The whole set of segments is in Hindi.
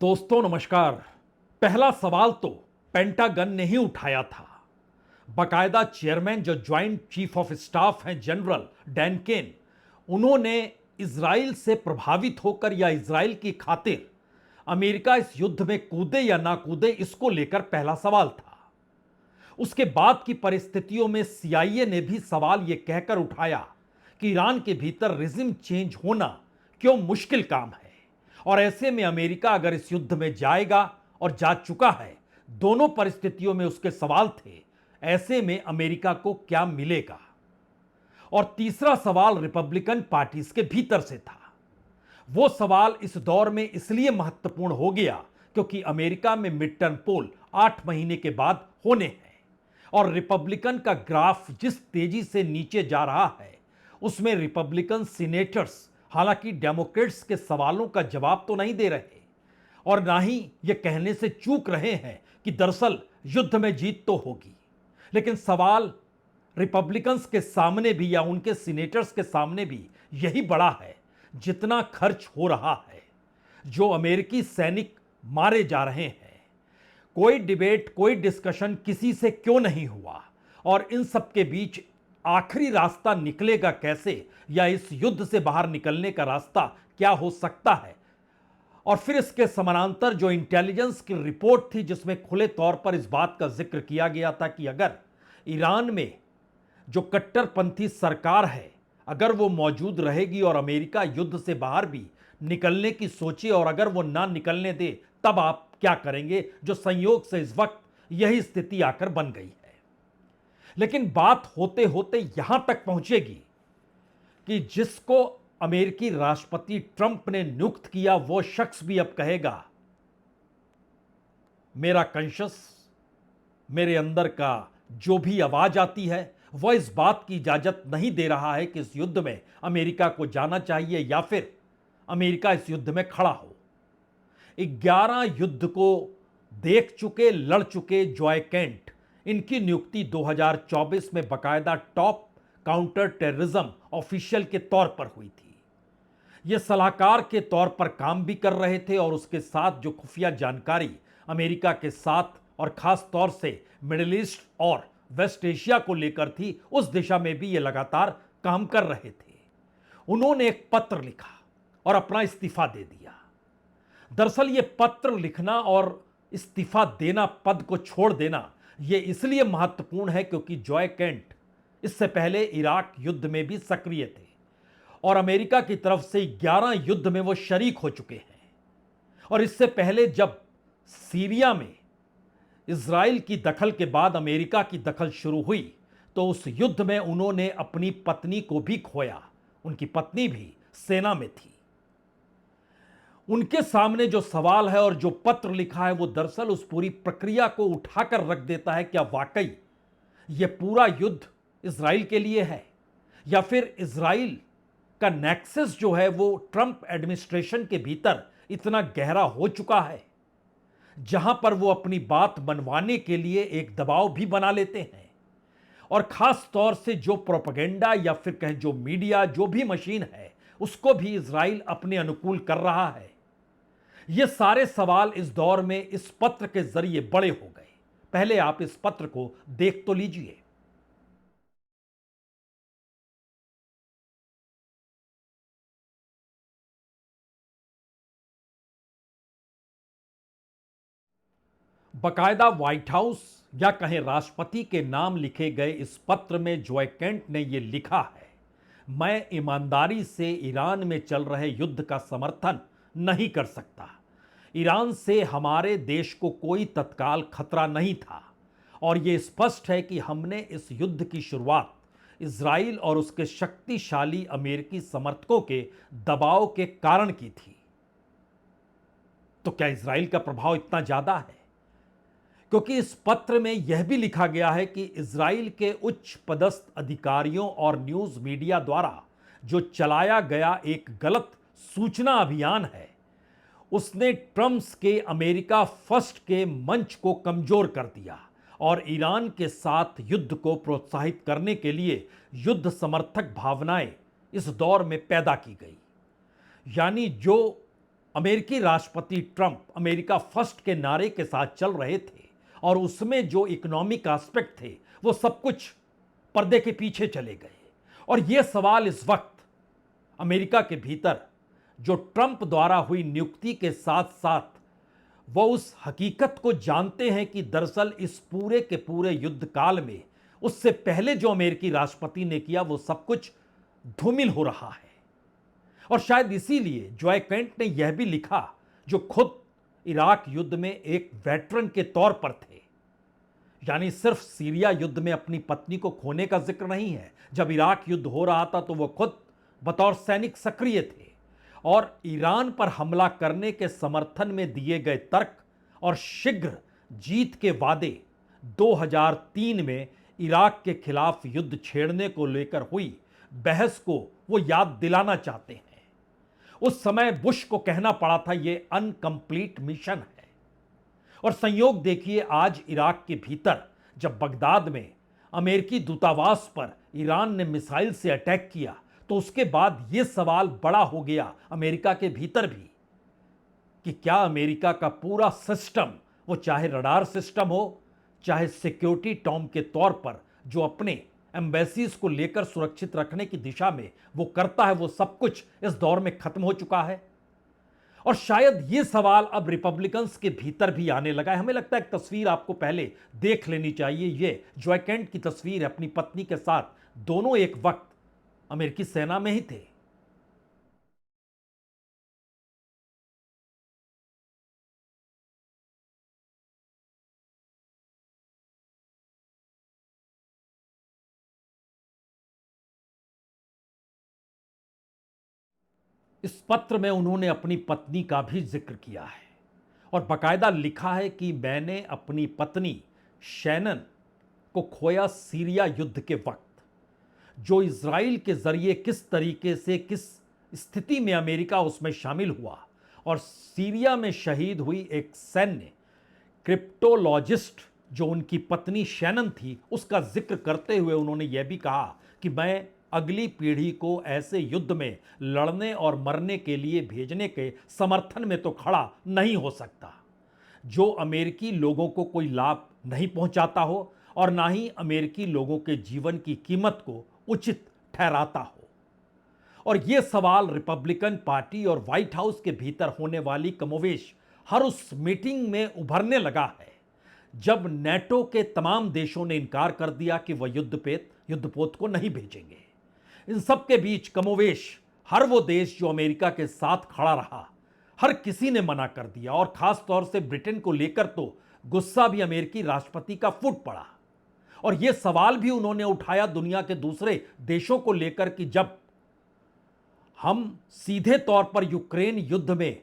दोस्तों नमस्कार। पहला सवाल तो पेंटागन ने ही उठाया था। बकायदा चेयरमैन जो ज्वाइंट चीफ ऑफ स्टाफ हैं जनरल डैन केन, उन्होंने इजराइल से प्रभावित होकर या इजराइल की खातिर अमेरिका इस युद्ध में कूदे या ना कूदे, इसको लेकर पहला सवाल था। उसके बाद की परिस्थितियों में सीआईए ने भी सवाल यह कहकर उठाया कि ईरान के भीतर रिजिम चेंज होना क्यों मुश्किल काम है, और ऐसे में अमेरिका अगर इस युद्ध में जाएगा और जा चुका है, दोनों परिस्थितियों में उसके सवाल थे, ऐसे में अमेरिका को क्या मिलेगा। और तीसरा सवाल रिपब्लिकन पार्टी के भीतर से था। वो सवाल इस दौर में इसलिए महत्वपूर्ण हो गया क्योंकि अमेरिका में मिड टर्म पोल 8 महीने के बाद होने हैं और रिपब्लिकन का ग्राफ जिस तेजी से नीचे जा रहा है, उसमें रिपब्लिकन सीनेटर्स हालांकि डेमोक्रेट्स के सवालों का जवाब तो नहीं दे रहे और ना ही यह कहने से चूक रहे हैं कि दरअसल युद्ध में जीत तो होगी, लेकिन सवाल रिपब्लिकन्स के सामने भी या उनके सीनेटर्स के सामने भी यही बड़ा है, जितना खर्च हो रहा है, जो अमेरिकी सैनिक मारे जा रहे हैं। कोई डिबेट, कोई डिस्कशन किसी से क्यों नहीं हुआ और इन सब के बीच आखिरी रास्ता निकलेगा कैसे, या इस युद्ध से बाहर निकलने का रास्ता क्या हो सकता है। और फिर इसके समानांतर जो इंटेलिजेंस की रिपोर्ट थी, जिसमें खुले तौर पर इस बात का जिक्र किया गया था कि अगर ईरान में जो कट्टरपंथी सरकार है, अगर वो मौजूद रहेगी और अमेरिका युद्ध से बाहर भी निकलने की सोचे और अगर वो ना निकलने दे, तब आप क्या करेंगे, जो संयोग से इस वक्त यही स्थिति आकर बन गई है। लेकिन बात होते होते यहां तक पहुंचेगी कि जिसको अमेरिकी राष्ट्रपति ट्रंप ने नियुक्त किया, वो शख्स भी अब कहेगा मेरा कॉन्शियस, मेरे अंदर का जो भी आवाज आती है, वह इस बात की इजाजत नहीं दे रहा है कि इस युद्ध में अमेरिका को जाना चाहिए या फिर अमेरिका इस युद्ध में खड़ा हो। 11 युद्ध को देख चुके, लड़ चुके जॉय केंट, इनकी नियुक्ति 2024 में बकायदा टॉप काउंटर टेररिज्म ऑफिशियल के तौर पर हुई थी। ये सलाहकार के तौर पर काम भी कर रहे थे और उसके साथ जो खुफिया जानकारी अमेरिका के साथ और खास तौर से मिडिल ईस्ट और वेस्ट एशिया को लेकर थी, उस दिशा में भी ये लगातार काम कर रहे थे। उन्होंने एक पत्र लिखा और अपना इस्तीफा दे दिया। दरअसल ये पत्र लिखना और इस्तीफा देना, पद को छोड़ देना, ये इसलिए महत्वपूर्ण है क्योंकि जॉय केंट इससे पहले इराक युद्ध में भी सक्रिय थे और अमेरिका की तरफ से 11 युद्ध में वो शरीक हो चुके हैं। और इससे पहले जब सीरिया में इजराइल की दखल के बाद अमेरिका की दखल शुरू हुई, तो उस युद्ध में उन्होंने अपनी पत्नी को भी खोया। उनकी पत्नी भी सेना में थी। उनके सामने जो सवाल है और जो पत्र लिखा है, वो दरअसल उस पूरी प्रक्रिया को उठाकर रख देता है। क्या वाकई यह पूरा युद्ध इजराइल के लिए है, या फिर इजराइल का नेक्सस जो है वो ट्रंप एडमिनिस्ट्रेशन के भीतर इतना गहरा हो चुका है, जहां पर वो अपनी बात मनवाने के लिए एक दबाव भी बना लेते हैं। और खास तौर से जो प्रोपेगेंडा या फिर कहें जो मीडिया, जो भी मशीन है, उसको भी इजराइल अपने अनुकूल कर रहा है। ये सारे सवाल इस दौर में इस पत्र के जरिए बड़े हो गए। पहले आप इस पत्र को देख तो लीजिए। बकायदा व्हाइट हाउस या कहें राष्ट्रपति के नाम लिखे गए इस पत्र में जॉय केंट ने यह लिखा है, मैं ईमानदारी से ईरान में चल रहे युद्ध का समर्थन नहीं कर सकता। ईरान से हमारे देश को कोई तत्काल खतरा नहीं था और यह स्पष्ट है कि हमने इस युद्ध की शुरुआत इजराइल और उसके शक्तिशाली अमेरिकी समर्थकों के दबाव के कारण की थी। तो क्या इजराइल का प्रभाव इतना ज्यादा है? क्योंकि इस पत्र में यह भी लिखा गया है कि इजराइल के उच्च पदस्थ अधिकारियों और न्यूज मीडिया द्वारा जो चलाया गया एक गलत सूचना अभियान है, उसने ट्रम्प के अमेरिका फर्स्ट के मंच को कमजोर कर दिया और ईरान के साथ युद्ध को प्रोत्साहित करने के लिए युद्ध समर्थक भावनाएं इस दौर में पैदा की गई। यानी जो अमेरिकी राष्ट्रपति ट्रंप अमेरिका फर्स्ट के नारे के साथ चल रहे थे और उसमें जो इकोनॉमिक एस्पेक्ट थे वो सब कुछ पर्दे के पीछे चले गए। और यह सवाल इस वक्त अमेरिका के भीतर जो ट्रंप द्वारा हुई नियुक्ति के साथ साथ वो उस हकीकत को जानते हैं कि दरअसल इस पूरे के पूरे युद्ध काल में उससे पहले जो अमेरिकी राष्ट्रपति ने किया वो सब कुछ धूमिल हो रहा है। और शायद इसीलिए जॉय केंट ने यह भी लिखा, जो खुद इराक युद्ध में एक वेटरन के तौर पर थे, यानी सिर्फ सीरिया युद्ध में अपनी पत्नी को खोने का जिक्र नहीं है। जब इराक युद्ध हो रहा था तो वो खुद बतौर सैनिक सक्रिय थे और ईरान पर हमला करने के समर्थन में दिए गए तर्क और शीघ्र जीत के वादे 2003 में इराक के खिलाफ युद्ध छेड़ने को लेकर हुई बहस को वो याद दिलाना चाहते हैं। उस समय बुश को कहना पड़ा था यह अनकंप्लीट मिशन है। और संयोग देखिए, आज इराक के भीतर जब बगदाद में अमेरिकी दूतावास पर ईरान ने मिसाइल से अटैक किया तो उसके बाद यह सवाल बड़ा हो गया अमेरिका के भीतर भी कि क्या अमेरिका का पूरा सिस्टम, वो चाहे रडार सिस्टम हो, चाहे सिक्योरिटी टॉम के तौर पर जो अपने एम्बेसीज को लेकर सुरक्षित रखने की दिशा में वो करता है, वो सब कुछ इस दौर में खत्म हो चुका है। और शायद ये सवाल अब रिपब्लिकन्स के भीतर भी आने लगा है। हमें लगता है एक तस्वीर आपको पहले देख लेनी चाहिए। ये जॉय केंट की तस्वीर है अपनी पत्नी के साथ, दोनों एक वक्त अमेरिकी सेना में ही थे। इस पत्र में उन्होंने अपनी पत्नी का भी जिक्र किया है और बाकायदा लिखा है कि मैंने अपनी पत्नी शैनन को खोया सीरिया युद्ध के वक्त, जो इजराइल के जरिए किस तरीके से, किस स्थिति में अमेरिका उसमें शामिल हुआ और सीरिया में शहीद हुई एक सैन्य क्रिप्टोलॉजिस्ट जो उनकी पत्नी शैनन थी, उसका जिक्र करते हुए उन्होंने यह भी कहा कि मैं अगली पीढ़ी को ऐसे युद्ध में लड़ने और मरने के लिए भेजने के समर्थन में तो खड़ा नहीं हो सकता जो अमेरिकी लोगों को कोई लाभ नहीं पहुंचाता हो और ना ही अमेरिकी लोगों के जीवन की कीमत को उचित ठहराता हो। और यह सवाल रिपब्लिकन पार्टी और व्हाइट हाउस के भीतर होने वाली कमोवेश हर उस मीटिंग में उभरने लगा है जब नेटो के तमाम देशों ने इनकार कर दिया कि वह युद्धपोत को नहीं भेजेंगे। इन सब के बीच कमोवेश हर वो देश जो अमेरिका के साथ खड़ा रहा, हर किसी ने मना कर दिया और खास तौर से ब्रिटेन को लेकर तो गुस्सा भी अमेरिकी राष्ट्रपति का फूट पड़ा। और यह सवाल भी उन्होंने उठाया दुनिया के दूसरे देशों को लेकर कि जब हम सीधे तौर पर यूक्रेन युद्ध में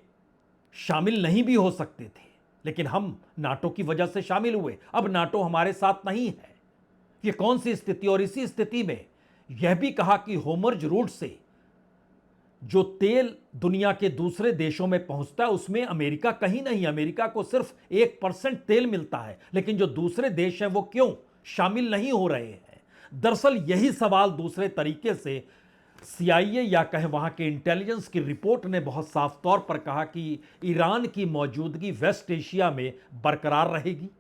शामिल नहीं भी हो सकते थे, लेकिन हम नाटो की वजह से शामिल हुए, अब नाटो हमारे साथ नहीं है, यह कौन सी स्थिति। और इसी स्थिति में यह भी कहा कि होमर्ज रूट से जो तेल दुनिया के दूसरे देशों में पहुंचता है उसमें अमेरिका कहीं नहीं, अमेरिका को सिर्फ 1% तेल मिलता है, लेकिन जो दूसरे देश हैं वो क्यों शामिल नहीं हो रहे हैं। दरअसल यही सवाल दूसरे तरीके से CIA या कहें वहां के इंटेलिजेंस की रिपोर्ट ने बहुत साफ तौर पर कहा कि ईरान की मौजूदगी वेस्ट एशिया में बरकरार रहेगी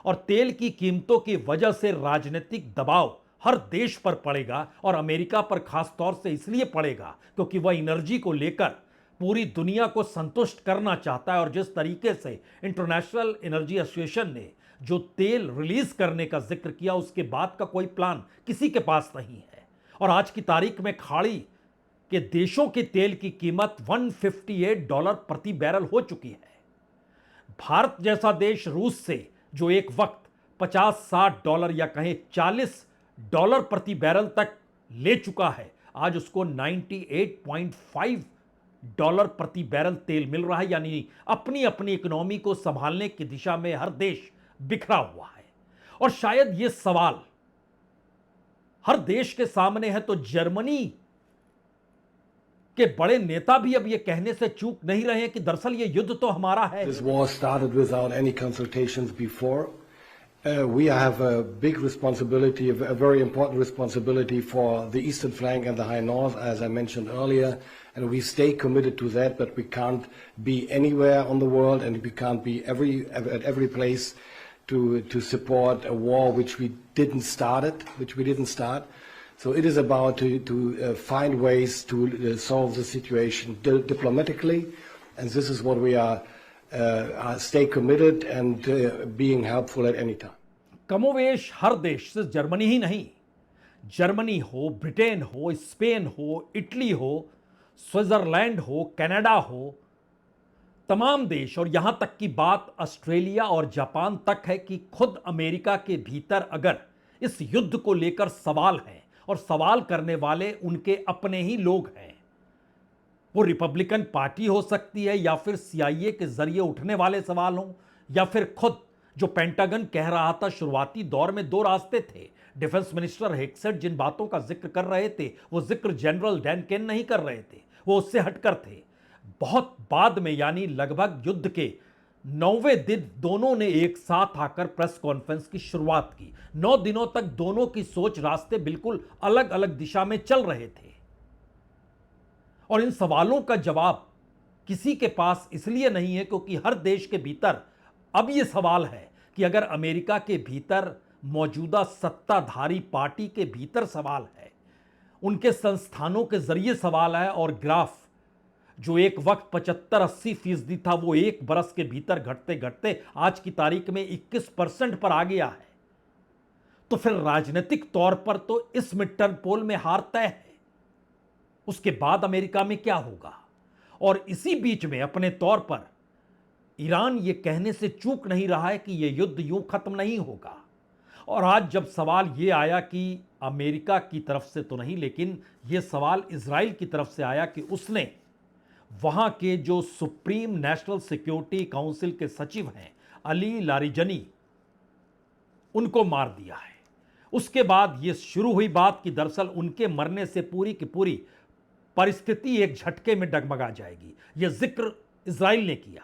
और तेल की कीमतों की वजह से राजनीतिक दबाव हर देश पर पड़ेगा और अमेरिका पर खास तौर से इसलिए पड़ेगा क्योंकि वह एनर्जी को लेकर पूरी दुनिया को संतुष्ट करना चाहता है। और जिस तरीके से इंटरनेशनल एनर्जी एसोसिएशन ने जो तेल रिलीज करने का जिक्र किया, उसके बाद का कोई प्लान किसी के पास नहीं है। और आज की तारीख में खाड़ी के देशों के तेल की कीमत $158 प्रति बैरल हो चुकी है। भारत जैसा देश रूस से जो एक वक्त $50-60 या कहें $40 प्रति बैरल तक ले चुका है, आज उसको $98.5 प्रति बैरल तेल मिल रहा है। यानी अपनी अपनी इकोनॉमी को संभालने की दिशा में हर देश बिखरा हुआ है। और शायद यह सवाल हर देश के सामने है तो जर्मनी के बड़े नेता भी अब यह कहने से चूक नहीं रहे हैं कि दरअसल यह युद्ध तो हमारा है। This war started without any consultations before We have a big responsibility, a very important responsibility for the eastern flank and the high north, as I mentioned earlier, and we stay committed to that, but we can't be anywhere on the world, and we can't be at every place to support a war which we didn't start. So it is about to find ways to solve the situation diplomatically, and this is what we are stay committed and being helpful at any time. कमोवेश हर देश, सिर्फ जर्मनी ही नहीं, जर्मनी हो, ब्रिटेन हो, स्पेन हो, इटली हो, स्विट्जरलैंड हो, कनाडा हो, तमाम देश, और यहां तक की बात ऑस्ट्रेलिया और जापान तक है कि खुद अमेरिका के भीतर अगर इस युद्ध को लेकर सवाल हैं और सवाल करने वाले उनके अपने ही लोग हैं, वो रिपब्लिकन पार्टी हो सकती है या फिर सीआईए के जरिए उठने वाले सवाल हों, या फिर खुद जो पेंटागन कह रहा था शुरुआती दौर में दो रास्ते थे। डिफेंस मिनिस्टर हेक्सेट जिन बातों का जिक्र कर रहे थे वो जिक्र जनरल डैन केन नहीं कर रहे थे, वो उससे हटकर थे। बहुत बाद में, यानी लगभग युद्ध के 9वें दिन दोनों ने एक साथ आकर प्रेस कॉन्फ्रेंस की शुरुआत की। 9 दिनों तक दोनों की सोच, रास्ते बिल्कुल अलग अलग दिशा में चल रहे थे, और इन सवालों का जवाब किसी के पास इसलिए नहीं है क्योंकि हर देश के भीतर अब यह सवाल है कि अगर अमेरिका के भीतर मौजूदा सत्ताधारी पार्टी के भीतर सवाल है, उनके संस्थानों के जरिए सवाल है, और ग्राफ जो एक वक्त 75-80% था वो एक बरस के भीतर घटते घटते आज की तारीख में 21% पर आ गया है, तो फिर राजनीतिक तौर पर तो इस मिड टर्म पोल में हार तय है। उसके बाद अमेरिका में क्या होगा? और इसी बीच में अपने तौर पर ईरान ये कहने से चूक नहीं रहा है कि यह युद्ध यूं खत्म नहीं होगा। और आज जब सवाल यह आया कि अमेरिका की तरफ से तो नहीं, लेकिन यह सवाल इजराइल की तरफ से आया कि उसने वहां के जो सुप्रीम नेशनल सिक्योरिटी काउंसिल के सचिव हैं अली लारिजनी, उनको मार दिया है। उसके बाद यह शुरू हुई बात कि दरअसल उनके मरने से पूरी की पूरी परिस्थिति एक झटके में डगमगा जाएगी। यह जिक्र इजराइल ने किया,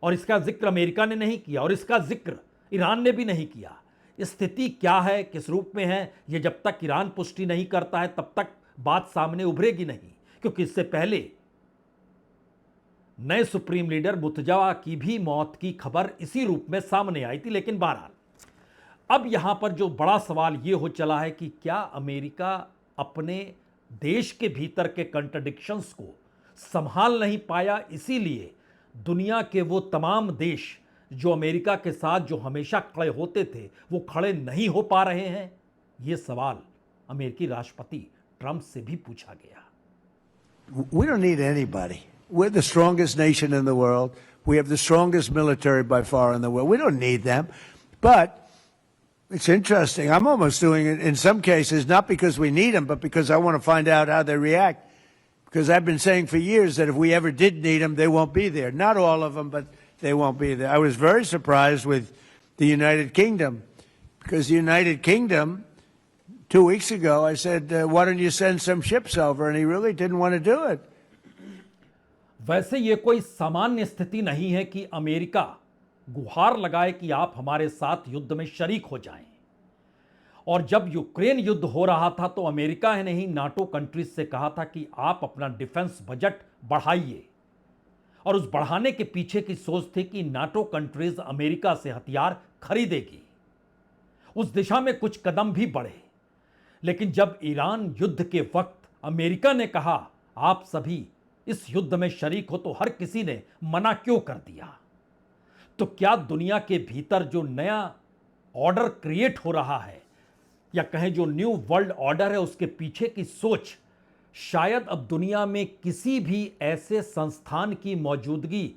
और इसका जिक्र अमेरिका ने नहीं किया, और इसका जिक्र ईरान ने भी नहीं किया। स्थिति क्या है, किस रूप में है, यह जब तक ईरान पुष्टि नहीं करता है तब तक बात सामने उभरेगी नहीं, क्योंकि इससे पहले नए सुप्रीम लीडर मुर्तजा की भी मौत की खबर इसी रूप में सामने आई थी। लेकिन बहरहाल अब यहां पर जो बड़ा सवाल यह हो चला है कि क्या अमेरिका अपने देश के भीतर के कंट्राडिक्शंस को संभाल नहीं पाया, इसीलिए दुनिया के वो तमाम देश जो अमेरिका के साथ जो हमेशा खड़े होते थे वो खड़े नहीं हो पा रहे हैं? ये सवाल अमेरिकी राष्ट्रपति ट्रंप से भी पूछा गया। We don't need anybody. We're the strongest nation in the world. We have the strongest military by far in the world. We don't need them. But it's interesting. I'm almost doing it in some cases, not because we need them, but because I want to find out how they react. Because I've been saying for years that if we ever did need them, they won't be there. Not all of them, but they won't be there. I was very surprised with the United Kingdom, because the United Kingdom, 2 weeks ago, I said, why don't you send some ships over? And he really didn't want to do it. वैसे ये कोई सामान्य स्थिति नहीं है कि अमेरिका गुहार लगाए कि आप हमारे साथ युद्ध में शरीक हो जाएं। और जब यूक्रेन युद्ध हो रहा था तो अमेरिका ने ही नाटो कंट्रीज से कहा था कि आप अपना डिफेंस बजट बढ़ाइए, और उस बढ़ाने के पीछे की सोच थी कि नाटो कंट्रीज अमेरिका से हथियार खरीदेगी। उस दिशा में कुछ कदम भी बढ़े, लेकिन जब ईरान युद्ध के वक्त अमेरिका ने कहा आप सभी इस युद्ध में शरीक हो, तो हर किसी ने मना क्यों कर दिया? तो क्या दुनिया के भीतर जो नया ऑर्डर क्रिएट हो रहा है, या कहें जो न्यू वर्ल्ड ऑर्डर है, उसके पीछे की सोच शायद अब दुनिया में किसी भी ऐसे संस्थान की मौजूदगी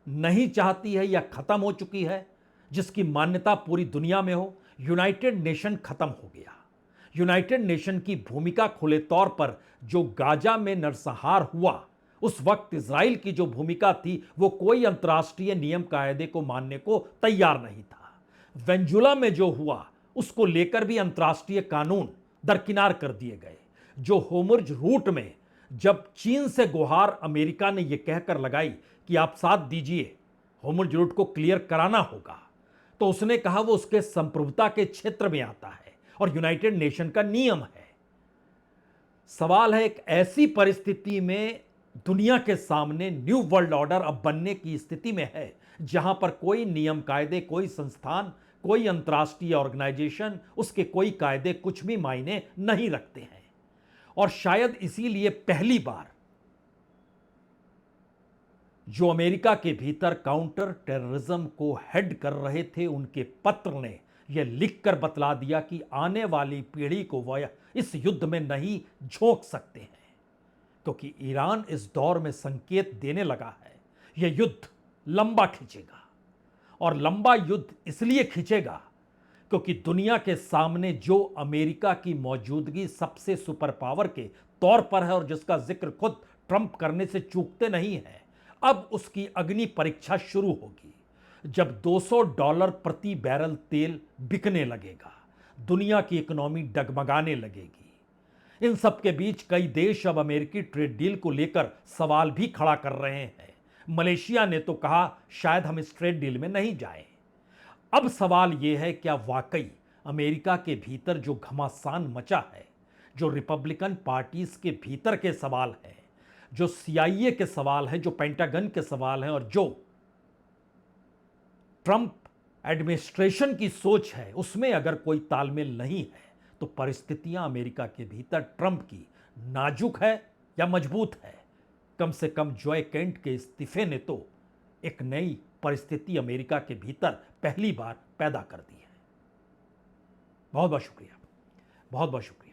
नहीं चाहती है या खत्म हो चुकी है जिसकी मान्यता पूरी दुनिया में हो? यूनाइटेड नेशन खत्म हो गया। यूनाइटेड नेशन की भूमिका खुले तौर पर जो गाजा में नरसंहार हुआ, उस वक्त इजराइल की जो भूमिका थी वो कोई अंतर्राष्ट्रीय नियम कायदे को मानने को तैयार नहीं था। वेंजुला में जो हुआ उसको लेकर भी अंतर्राष्ट्रीय कानून दरकिनार कर दिए गए। जो होर्मुज़ रूट में जब चीन से गुहार अमेरिका ने यह कहकर लगाई कि आप साथ दीजिए, होर्मुज़ रूट को क्लियर कराना होगा, तो उसने कहा वो उसके संप्रभुता के क्षेत्र में आता है और यूनाइटेड नेशन का नियम है। सवाल है, एक ऐसी परिस्थिति में दुनिया के सामने न्यू वर्ल्ड ऑर्डर अब बनने की स्थिति में है जहां पर कोई नियम कायदे, कोई संस्थान, कोई अंतर्राष्ट्रीय ऑर्गेनाइजेशन, उसके कोई कायदे कुछ भी मायने नहीं रखते हैं। और शायद इसीलिए पहली बार जो अमेरिका के भीतर काउंटर टेररिज्म को हेड कर रहे थे, उनके पत्र ने यह लिखकर बतला दिया कि आने वाली पीढ़ी को वह इस युद्ध में नहीं झोंक सकते हैं, क्योंकि ईरान इस दौर में संकेत देने लगा है यह युद्ध लंबा खींचेगा। और लंबा युद्ध इसलिए खींचेगा क्योंकि दुनिया के सामने जो अमेरिका की मौजूदगी सबसे सुपर पावर के तौर पर है और जिसका जिक्र खुद ट्रंप करने से चूकते नहीं है, अब उसकी अग्नि परीक्षा शुरू होगी जब $200 प्रति बैरल तेल बिकने लगेगा, दुनिया की इकोनॉमी डगमगाने लगेगी। इन सब के बीच कई देश अब अमेरिकी ट्रेड डील को लेकर सवाल भी खड़ा कर रहे हैं। मलेशिया ने तो कहा शायद हम इस ट्रेड डील में नहीं जाएं। अब सवाल यह है, क्या वाकई अमेरिका के भीतर जो घमासान मचा है, जो रिपब्लिकन पार्टीज के भीतर के सवाल हैं, जो CIA के सवाल हैं, जो पेंटागन के सवाल हैं और जो ट्रंप एडमिनिस्ट्रेशन की सोच है, उसमें अगर कोई तालमेल नहीं है तो परिस्थितियां अमेरिका के भीतर ट्रंप की नाजुक है या मजबूत है? कम से कम जॉय केंट के इस्तीफे ने तो एक नई परिस्थिति अमेरिका के भीतर पहली बार पैदा कर दी है। बहुत बहुत शुक्रिया, बहुत बहुत शुक्रिया।